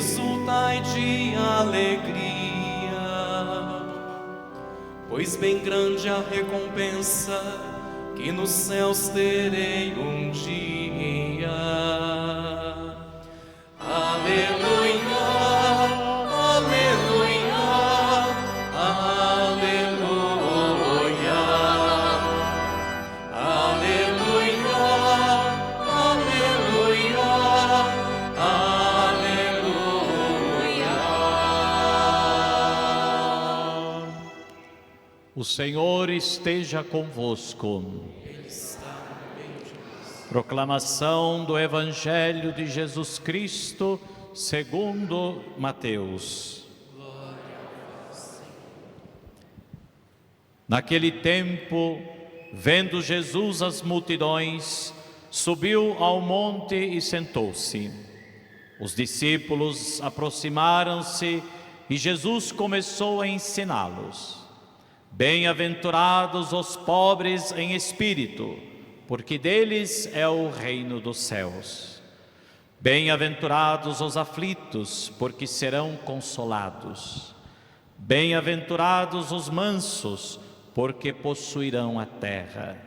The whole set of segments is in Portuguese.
exultai de alegria, pois bem grande a recompensa que nos céus terei um dia. Aleluia, aleluia, aleluia, aleluia, aleluia, aleluia. O Senhor esteja convosco. Proclamação do Evangelho de Jesus Cristo segundo Mateus. Naquele tempo, vendo Jesus as multidões, subiu ao monte e sentou-se. Os discípulos aproximaram-se e Jesus começou a ensiná-los. Bem-aventurados os pobres em espírito, porque deles é o reino dos céus. Bem-aventurados os aflitos, porque serão consolados. Bem-aventurados os mansos, porque possuirão a terra.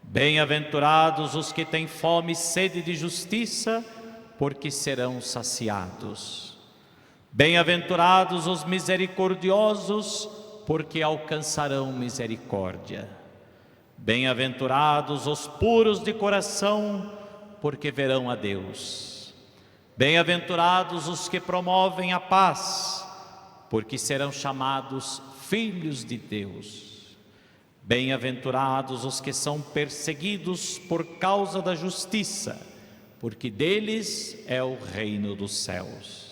Bem-aventurados os que têm fome e sede de justiça, porque serão saciados. Bem-aventurados os misericordiosos, porque alcançarão misericórdia. Bem-aventurados os puros de coração, porque verão a Deus. Bem-aventurados os que promovem a paz, porque serão chamados filhos de Deus. Bem-aventurados os que são perseguidos por causa da justiça, porque deles é o reino dos céus.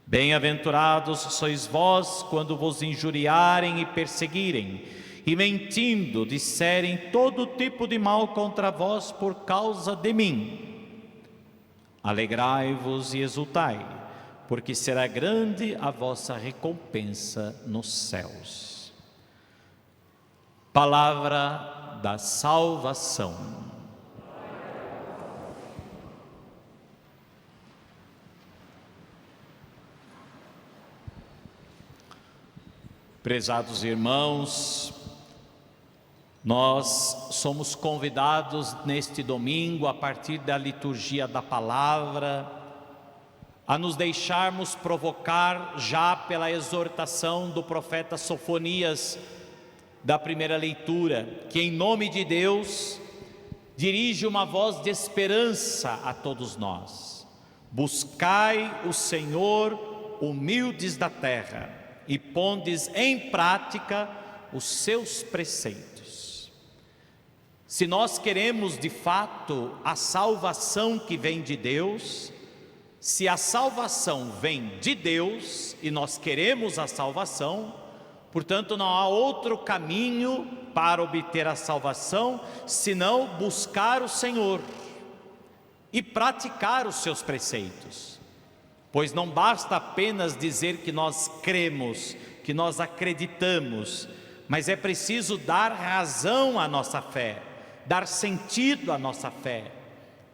Bem-aventurados sois vós quando vos injuriarem e perseguirem, e mentindo disserem todo tipo de mal contra vós por causa de mim. Alegrai-vos e exultai, porque será grande a vossa recompensa nos céus. Palavra da salvação. Prezados irmãos, nós somos convidados neste domingo, a partir da liturgia da palavra, a nos deixarmos provocar já pela exortação do profeta Sofonias, da primeira leitura, que em nome de Deus dirige uma voz de esperança a todos nós. Buscai o Senhor, humildes da terra, e pondes em prática os seus preceitos. Se nós queremos de fato a salvação que vem de Deus, se a salvação vem de Deus e nós queremos a salvação, portanto não há outro caminho para obter a salvação senão buscar o Senhor e praticar os seus preceitos. Pois não basta apenas dizer que nós cremos, que nós acreditamos, mas é preciso dar razão à nossa fé, dar sentido à nossa fé.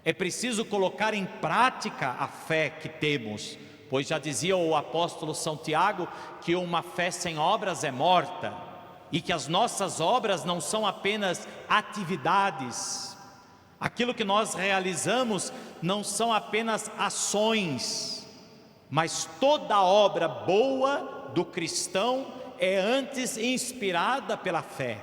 É preciso colocar em prática a fé que temos, pois já dizia o apóstolo São Tiago que uma fé sem obras é morta, e que as nossas obras não são apenas atividades. Aquilo que nós realizamos não são apenas ações, mas toda obra boa do cristão é antes inspirada pela fé.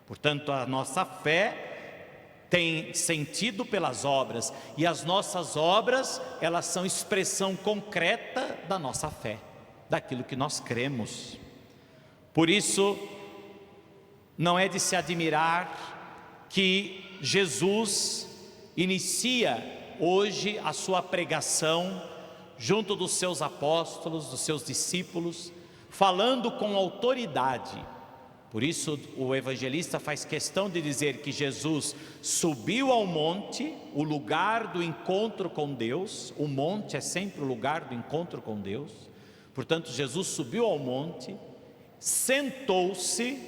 Portanto, a nossa fé tem sentido pelas obras, e as nossas obras, elas são expressão concreta da nossa fé, daquilo que nós cremos. Por isso, não é de se admirar que Jesus inicia hoje a sua pregação junto dos seus apóstolos, dos seus discípulos, falando com autoridade. Por isso o evangelista faz questão de dizer que Jesus subiu ao monte, o lugar do encontro com Deus. O monte é sempre o lugar do encontro com Deus. Portanto, Jesus subiu ao monte, sentou-se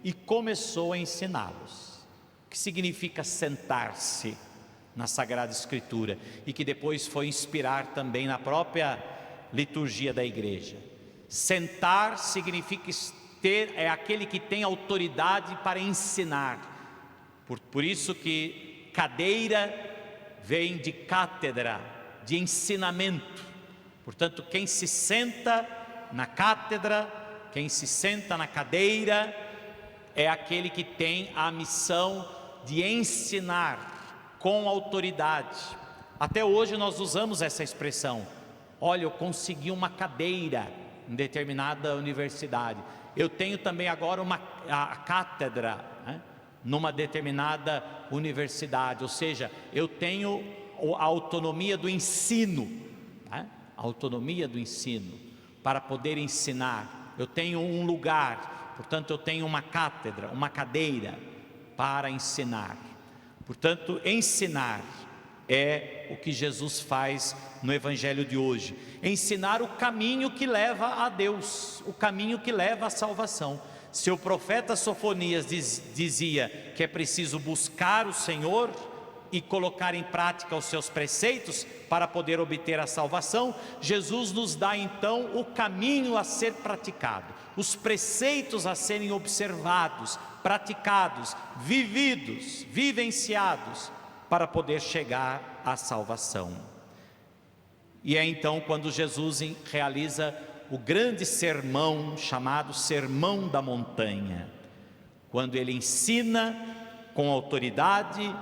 e começou a ensiná-los. O que significa sentar-se? na Sagrada Escritura e que depois foi inspirar também na própria liturgia da igreja. Sentar significa é aquele que tem autoridade para ensinar. Por isso que cadeira vem de cátedra, de ensinamento. Portanto, quem se senta na cátedra, quem se senta na cadeira, é aquele que tem a missão de ensinar com autoridade. Até hoje nós usamos essa expressão: olha, eu consegui uma cadeira em determinada universidade. Eu tenho também agora a cátedra, né, numa determinada universidade. Ou seja, eu tenho a autonomia do ensino, né, a autonomia do ensino para poder ensinar. Eu tenho um lugar, portanto eu tenho uma cátedra, uma cadeira para ensinar. Portanto, ensinar é o que Jesus faz no Evangelho de hoje. Ensinar o caminho que leva a Deus, o caminho que leva à salvação. Se o profeta Sofonias dizia que é preciso buscar o Senhor e colocar em prática os seus preceitos para poder obter a salvação, Jesus nos dá então o caminho a ser praticado, os preceitos a serem observados, praticados, vividos, vivenciados, para poder chegar à salvação. E é então quando Jesus realiza o grande sermão chamado Sermão da Montanha, quando ele ensina com autoridade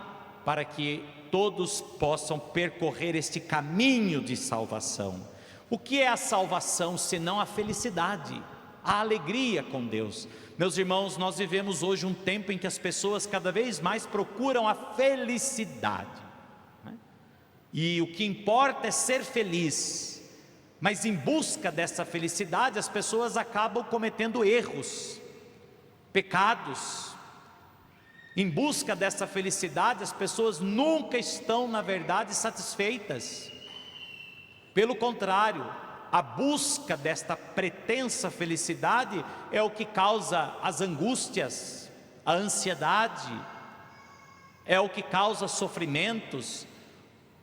para que todos possam percorrer este caminho de salvação. O que é a salvação senão a felicidade, a alegria com Deus? Meus irmãos, nós vivemos hoje um tempo em que as pessoas cada vez mais procuram a felicidade, né? E o que importa é ser feliz, mas em busca dessa felicidade as pessoas acabam cometendo erros, pecados. Em busca dessa felicidade as pessoas nunca estão na verdade satisfeitas. Pelo contrário, a busca desta pretensa felicidade é o que causa as angústias, a ansiedade, é o que causa sofrimentos,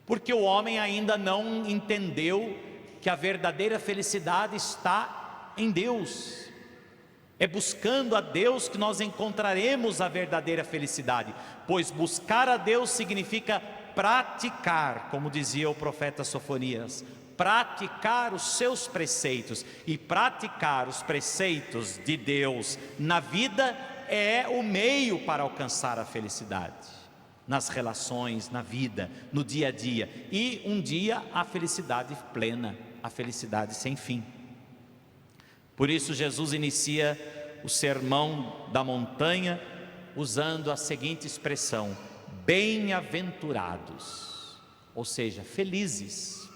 porque o homem ainda não entendeu que a verdadeira felicidade está em Deus. É buscando a Deus que nós encontraremos a verdadeira felicidade, pois buscar a Deus significa praticar, como dizia o profeta Sofonias, praticar os seus preceitos. E praticar os preceitos de Deus na vida é o meio para alcançar a felicidade, nas relações, na vida, no dia a dia, e um dia a felicidade plena, a felicidade sem fim. Por isso Jesus inicia o Sermão da Montanha usando a seguinte expressão: bem-aventurados, ou seja, felizes.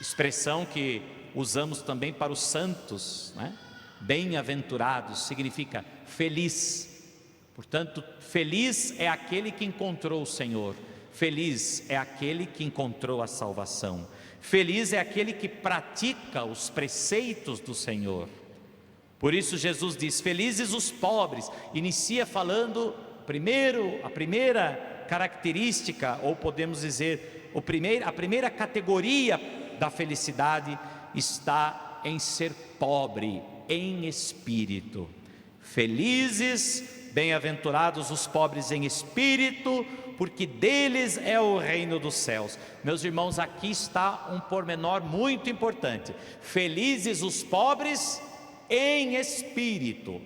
Expressão que usamos também para os santos, né? Bem-aventurados significa feliz. Portanto, feliz é aquele que encontrou o Senhor, feliz é aquele que encontrou a salvação, feliz é aquele que pratica os preceitos do Senhor. Por isso Jesus diz: felizes os pobres. Inicia falando a primeira característica, ou podemos dizer a primeira categoria da felicidade está em ser pobre em espírito. Felizes, bem-aventurados os pobres em espírito, porque deles é o reino dos céus. Meus irmãos, aqui está um pormenor muito importante: felizes os pobres em espírito.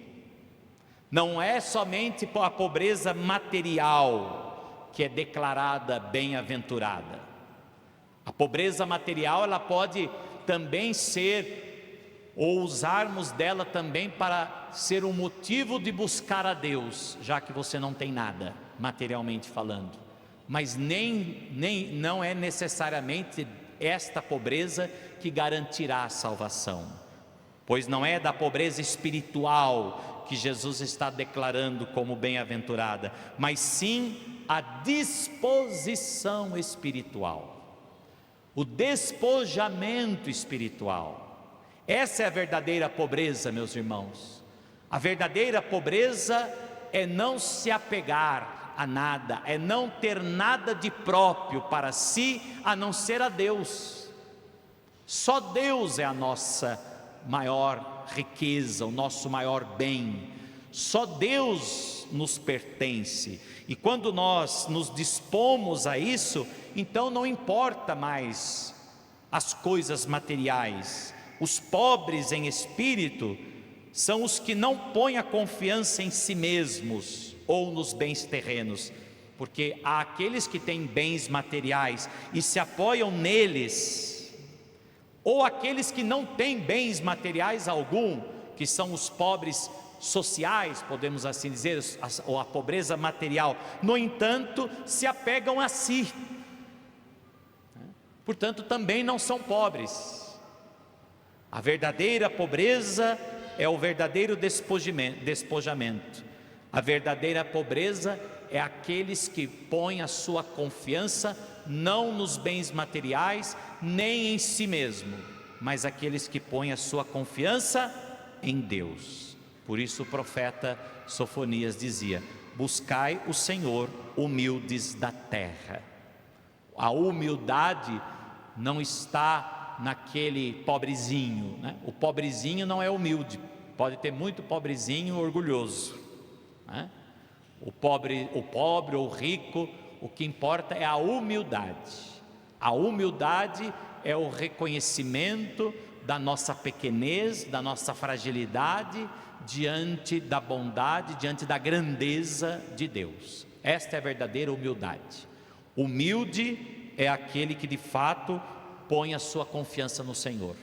Não é somente a pobreza material que é declarada bem-aventurada. A pobreza material, ela pode também ser, ou usarmos dela também para ser um motivo de buscar a Deus, já que você não tem nada, materialmente falando. Mas não é necessariamente esta pobreza que garantirá a salvação, pois não é da pobreza espiritual que Jesus está declarando como bem-aventurada, mas sim a disposição espiritual, o despojamento espiritual. Essa é a verdadeira pobreza, meus irmãos. A verdadeira pobreza é não se apegar a nada, é não ter nada de próprio para si, a não ser a Deus. Só Deus é a nossa maior riqueza, o nosso maior bem. Só Deus nos pertence. E quando nós nos dispomos a isso, então não importa mais as coisas materiais. Os pobres em espírito são os que não põem a confiança em si mesmos ou nos bens terrenos, porque há aqueles que têm bens materiais e se apoiam neles, ou aqueles que não têm bens materiais algum, que são os pobres sociais, podemos assim dizer, ou a pobreza material, no entanto, se apegam a si, portanto também não são pobres. A verdadeira pobreza é o verdadeiro despojamento. A verdadeira pobreza é aqueles que põem a sua confiança não nos bens materiais, nem em si mesmo, mas aqueles que põem a sua confiança em Deus. Por isso o profeta Sofonias dizia: buscai o Senhor, humildes da terra. A humildade não está naquele pobrezinho, né? O pobrezinho não é humilde, pode ter muito pobrezinho orgulhoso, né? O pobre ou rico, o que importa é a humildade. A humildade é o reconhecimento da nossa pequenez, da nossa fragilidade, diante da bondade, diante da grandeza de Deus. Esta é a verdadeira humildade. Humilde é aquele que de fato põe a sua confiança no Senhor.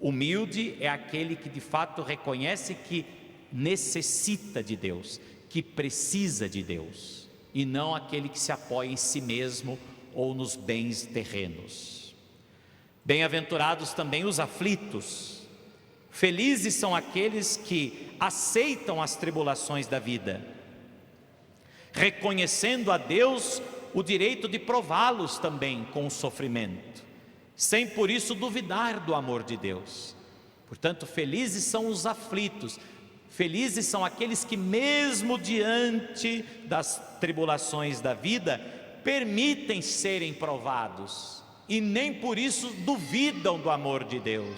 Humilde é aquele que de fato reconhece que necessita de Deus, que precisa de Deus, e não aquele que se apoia em si mesmo ou nos bens terrenos. Bem-aventurados também os aflitos. Felizes são aqueles que aceitam as tribulações da vida, reconhecendo a Deus o direito de prová-los também com o sofrimento, sem por isso duvidar do amor de Deus. Portanto, felizes são os aflitos. Felizes são aqueles que mesmo diante das tribulações da vida, permitem serem provados e nem por isso duvidam do amor de Deus.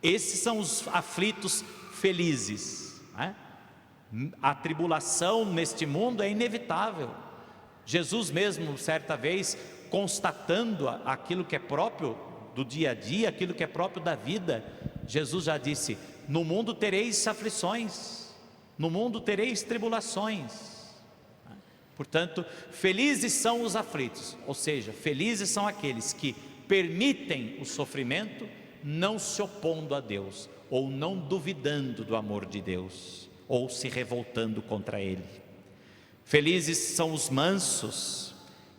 Esses são os aflitos felizes. A tribulação neste mundo é inevitável. Jesus mesmo, certa vez, constatando aquilo que é próprio do dia a dia, aquilo que é próprio da vida, Jesus já disse: no mundo tereis aflições, no mundo tereis tribulações. Portanto, felizes são os aflitos, ou seja, felizes são aqueles que permitem o sofrimento, não se opondo a Deus, ou não duvidando do amor de Deus, ou se revoltando contra Ele. Felizes são os mansos,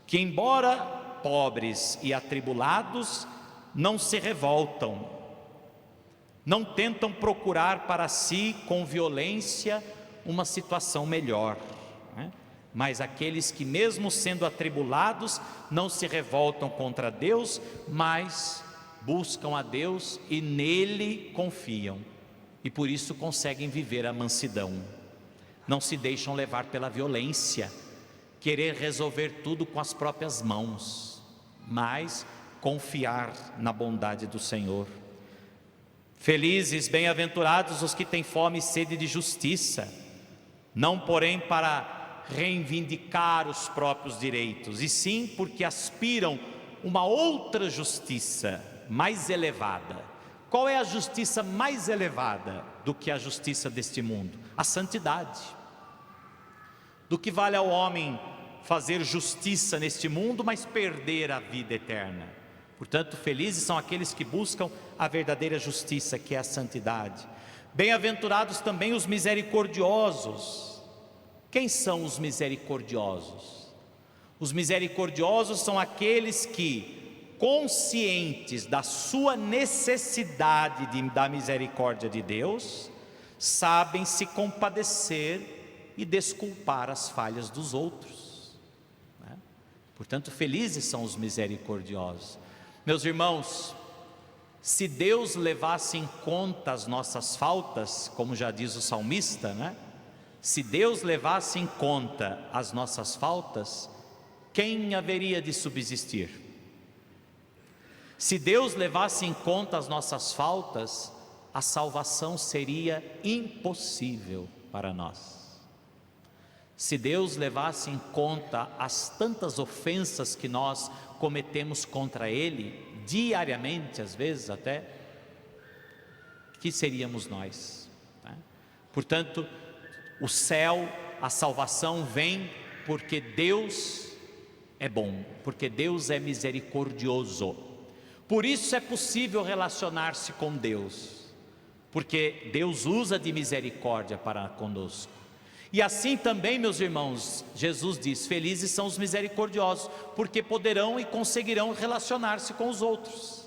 que embora pobres e atribulados, não se revoltam, não tentam procurar para si com violência uma situação melhor, né? Mas aqueles que mesmo sendo atribulados não se revoltam contra Deus, mas buscam a Deus e nele confiam, e por isso conseguem viver a mansidão. Não se deixam levar pela violência, querer resolver tudo com as próprias mãos, mas confiar na bondade do Senhor. Felizes, bem-aventurados os que têm fome e sede de justiça, não porém para reivindicar os próprios direitos, e sim porque aspiram uma outra justiça mais elevada. Qual é a justiça mais elevada do que a justiça deste mundo? A santidade. Do que vale ao homem fazer justiça neste mundo, mas perder a vida eterna? Portanto, felizes são aqueles que buscam a verdadeira justiça, que é a santidade. Bem-aventurados também os misericordiosos. Quem são os misericordiosos? Os misericordiosos são aqueles que, conscientes da sua necessidade da misericórdia de Deus, sabem se compadecer e desculpar as falhas dos outros, né? Portanto, felizes são os misericordiosos. Meus irmãos, se Deus levasse em conta as nossas faltas, como já diz o salmista, né? Se Deus levasse em conta as nossas faltas, quem haveria de subsistir? Se Deus levasse em conta as nossas faltas, a salvação seria impossível para nós. Se Deus levasse em conta as tantas ofensas que nós cometemos contra Ele, diariamente, às vezes até, que seríamos nós, né? Portanto, o céu, a salvação vem porque Deus é bom, porque Deus é misericordioso. Por isso é possível relacionar-se com Deus, porque Deus usa de misericórdia para conosco. E assim também, meus irmãos, Jesus diz: felizes são os misericordiosos, porque poderão e conseguirão relacionar-se com os outros.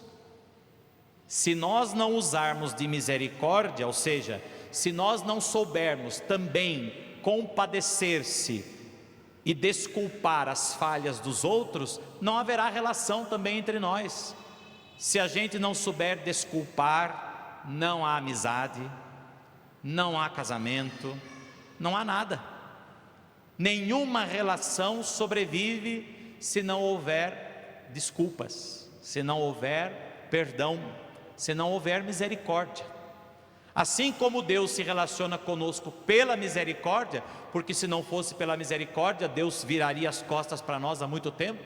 Se nós não usarmos de misericórdia, ou seja, se nós não soubermos também compadecer-se e desculpar as falhas dos outros, não haverá relação também entre nós. Se a gente não souber desculpar, não há amizade, não há casamento, não há nada. Nenhuma relação sobrevive se não houver desculpas, se não houver perdão, se não houver misericórdia. Assim como Deus se relaciona conosco pela misericórdia, porque se não fosse pela misericórdia, Deus viraria as costas para nós há muito tempo.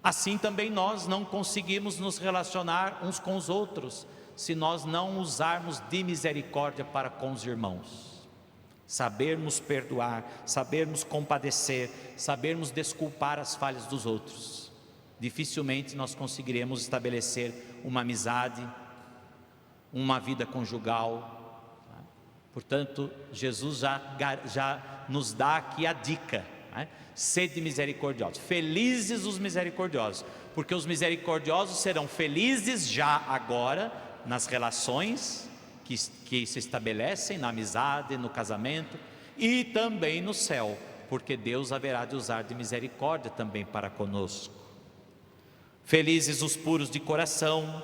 Assim também nós não conseguimos nos relacionar uns com os outros, se nós não usarmos de misericórdia para com os irmãos. Sabermos perdoar, sabermos compadecer, sabermos desculpar as falhas dos outros. Dificilmente nós conseguiremos estabelecer uma amizade, uma vida conjugal. Portanto, Jesus já nos dá aqui a dica, né? Sede misericordiosos. Felizes os misericordiosos, porque os misericordiosos serão felizes já agora nas relações que se estabelecem na amizade, no casamento e também no céu, porque Deus haverá de usar de misericórdia também para conosco. Felizes os puros de coração,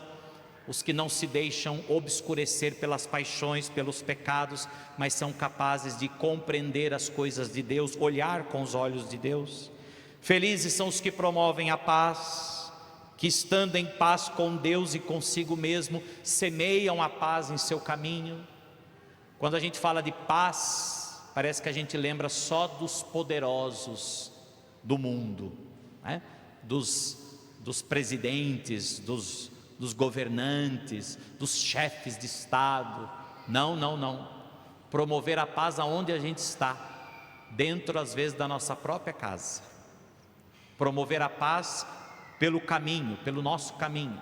os que não se deixam obscurecer pelas paixões, pelos pecados, mas são capazes de compreender as coisas de Deus, olhar com os olhos de Deus. Felizes são os que promovem a paz, que estando em paz com Deus e consigo mesmo, semeiam a paz em seu caminho. Quando a gente fala de paz, parece que a gente lembra só dos poderosos do mundo, né? Dos presidentes, dos governantes, dos chefes de Estado. Não. Promover a paz aonde a gente está, dentro às vezes da nossa própria casa. Promover a paz pelo caminho, pelo nosso caminho.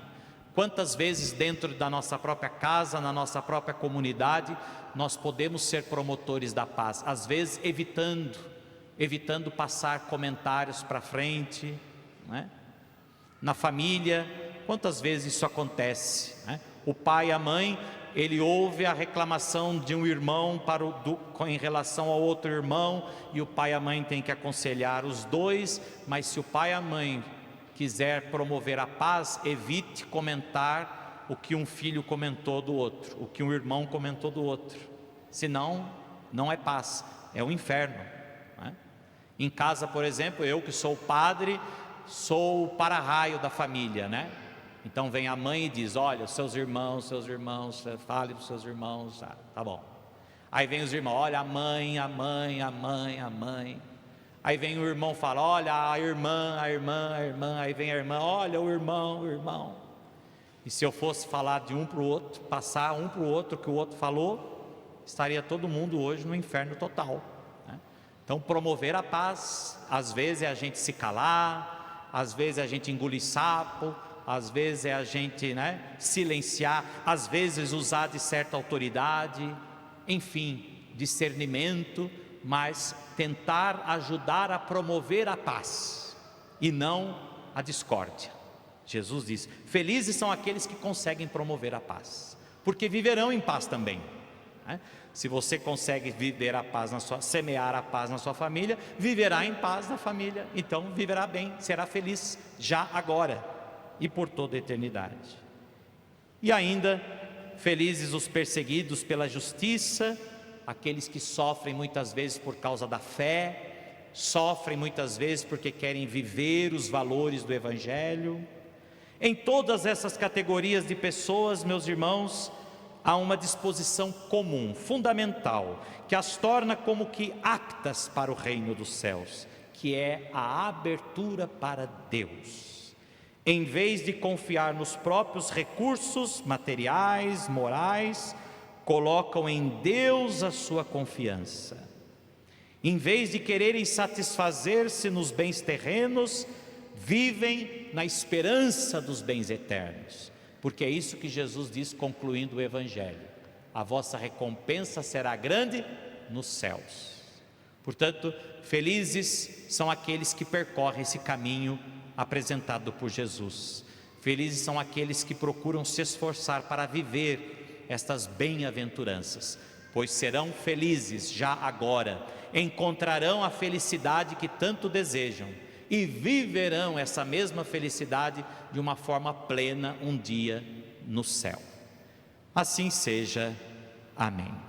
Quantas vezes dentro da nossa própria casa, na nossa própria comunidade, nós podemos ser promotores da paz, às vezes evitando passar comentários para frente, né? Na família, quantas vezes isso acontece, né? O pai e a mãe, ele ouve a reclamação de um irmão em relação ao outro irmão, e o pai e a mãe tem que aconselhar os dois, mas se o pai e a mãe quiser promover a paz, evite comentar o que um filho comentou do outro, o que um irmão comentou do outro, senão não é paz, é o inferno, né? Em casa, por exemplo, eu que sou padre, sou o para-raio da família, né? Então vem a mãe e diz: olha, seus irmãos, fale para os seus irmãos, tá bom. Aí vem os irmãos: olha, a mãe. Aí vem o irmão e fala: olha, a irmã. Aí vem a irmã: olha, o irmão. E se eu fosse falar de um para o outro, passar um para o outro o que o outro falou, estaria todo mundo hoje no inferno total, né? Então, promover a paz, às vezes é a gente se calar, às vezes é a gente engolir sapo, às vezes é a gente, né, silenciar, às vezes usar de certa autoridade, enfim, discernimento, mas tentar ajudar a promover a paz e não a discórdia. Jesus diz: felizes são aqueles que conseguem promover a paz, porque viverão em paz também, né? Se você consegue viver a paz semear a paz na sua família, viverá em paz na família, então viverá bem, será feliz já agora e por toda a eternidade. E ainda, felizes os perseguidos pela justiça, aqueles que sofrem muitas vezes por causa da fé, sofrem muitas vezes porque querem viver os valores do Evangelho. Em todas essas categorias de pessoas, meus irmãos, há uma disposição comum, fundamental, que as torna como que aptas para o reino dos céus, que é a abertura para Deus. Em vez de confiar nos próprios recursos materiais, morais, colocam em Deus a sua confiança. Em vez de quererem satisfazer-se nos bens terrenos, vivem na esperança dos bens eternos, porque é isso que Jesus diz concluindo o Evangelho: a vossa recompensa será grande nos céus. Portanto, felizes são aqueles que percorrem esse caminho apresentado por Jesus. Felizes são aqueles que procuram se esforçar para viver estas bem-aventuranças, pois serão felizes já agora, encontrarão a felicidade que tanto desejam e viverão essa mesma felicidade de uma forma plena um dia no céu. Assim seja. Amém.